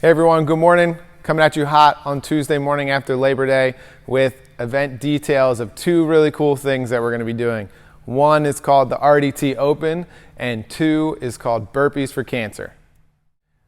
Hey everyone, good morning. Coming at you hot on Tuesday morning after Labor Day with event details of two really cool things that we're going to be doing. One is called the R.D.T. Open and two is called Burpees for Cancer.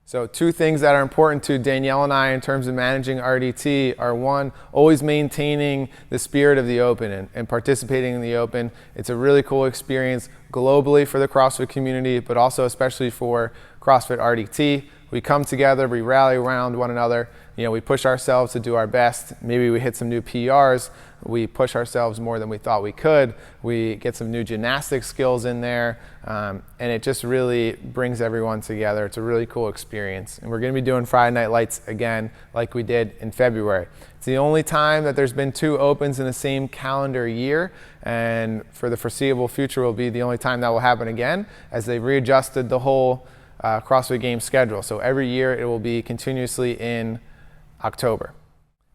So two things that are important to Danielle and I in terms of managing R.D.T. are one, always maintaining the spirit of the Open and participating in the Open. It's a really cool experience globally for the CrossFit community, but also especially for CrossFit R.D.T. We come together, we rally around one another, we push ourselves to do our best. Maybe we hit some new PRs, we push ourselves more than we thought we could, we get some new gymnastic skills in there, and it just really brings everyone together. It's a really cool experience. And we're going to be doing Friday Night Lights again like we did in February. It's the only time that there's been two opens in the same calendar year, and for the foreseeable future will be the only time that will happen again, as they've readjusted the whole CrossFit Games schedule. So every year it will be continuously in October.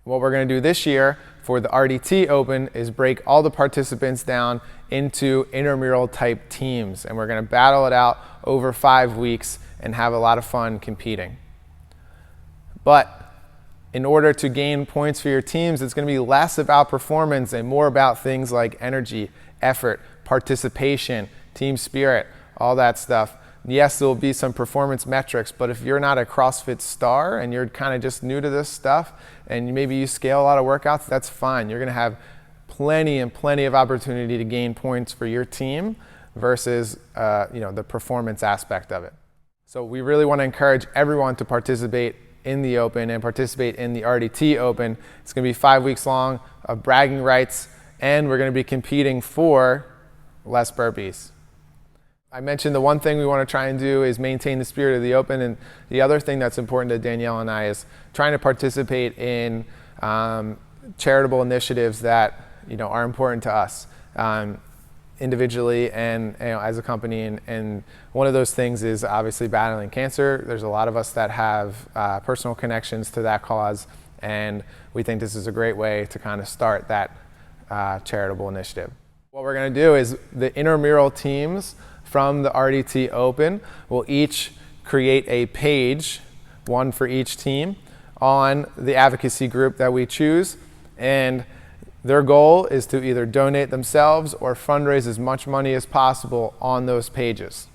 What we're going to do this year for the R.D.T. Open is break all the participants down into intramural type teams, and we're going to battle it out over 5 weeks and have a lot of fun competing. But in order to gain points for your teams, it's going to be less about performance and more about things like energy, effort, participation, team spirit, all that stuff. Yes, there will be some performance metrics, but if you're not a CrossFit star and you're kind of just new to this stuff and maybe you scale a lot of workouts, that's fine. You're going to have plenty of opportunity to gain points for your team versus the performance aspect of it. So we really want to encourage everyone to participate in the Open and participate in the R.D.T. Open. It's going to be 5 weeks long of bragging rights, and we're going to be competing for less burpees. I mentioned the one thing we want to try and do is maintain the spirit of the Open, and the other thing that's important to Danielle and I is trying to participate in charitable initiatives that are important to us individually and as a company. And one of those things is obviously battling cancer. There's a lot of us that have personal connections to that cause, and we think this is a great way to kind of start that charitable initiative. What we're going to do is the intramural teams from the R.D.T. Open will each create a page, one for each team, on the advocacy group that we choose, and their goal is to either donate themselves or fundraise as much money as possible on those pages.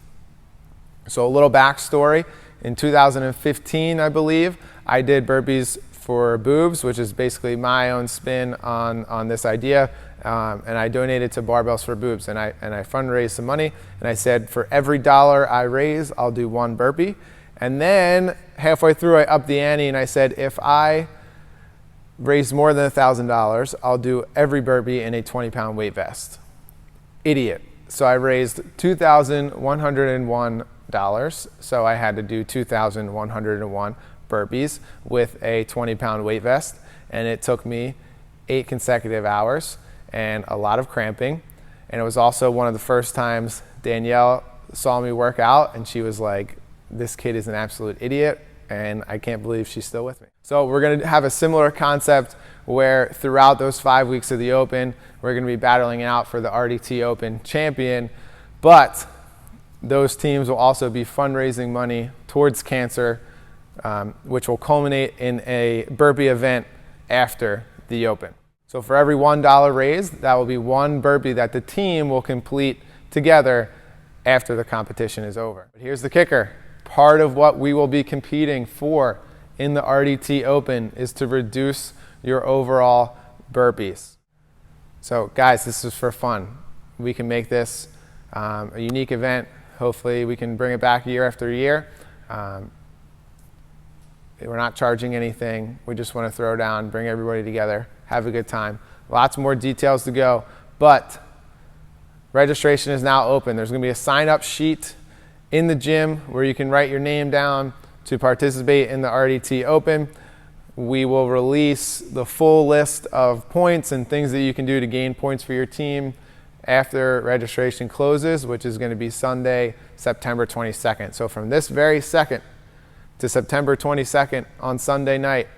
So a little backstory, in 2015, I believe, I did Burpees for Boobs, which is basically my own spin on this idea. And I donated to Barbells for Boobs, and I fundraised some money, and I said for every $1 I raise, I'll do one burpee. And then halfway through, I upped the ante and I said if I raise more than $1,000, I'll do every burpee in a 20-pound weight vest. Idiot. So I raised $2,101, so I had to do 2,101 burpees with a 20-pound weight vest, and it took me 8 consecutive hours and a lot of cramping. And it was also one of the first times Danielle saw me work out, and she was like, this kid is an absolute idiot, and I can't believe she's still with me. So we're going to have a similar concept where throughout those 5 weeks of the Open, we're going to be battling out for the R.D.T. Open champion, but those teams will also be fundraising money towards cancer, which will culminate in a burpee event after the Open. So for every $1 raised, that will be one burpee that the team will complete together after the competition is over. But here's the kicker. Part of what we will be competing for in the R.D.T. Open is to reduce your overall burpees. So guys, this is for fun. We can make this a unique event. Hopefully we can bring it back year after year. We're not charging anything. We just want to throw down, bring everybody together, have a good time. Lots more details to go, but registration is now open. There's going to be a sign-up sheet in the gym where you can write your name down to participate in the R.D.T. Open. We will release the full list of points and things that you can do to gain points for your team after registration closes, which is going to be Sunday, September 22nd. So from this very second to September 22nd on Sunday night,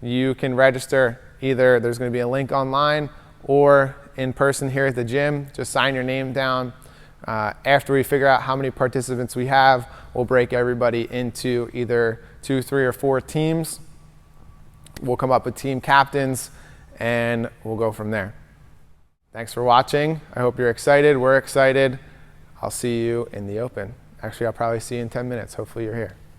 you can register. Either there's going to be a link online or in person here at the gym. Just sign your name down, After we figure out how many participants we have, we'll break everybody into either 2, 3, or 4 teams. We'll come up with team captains, and we'll go from there. Thanks for watching. I hope you're excited. We're excited. I'll see you in the open. Actually, I'll probably see you in 10 minutes. Hopefully you're here.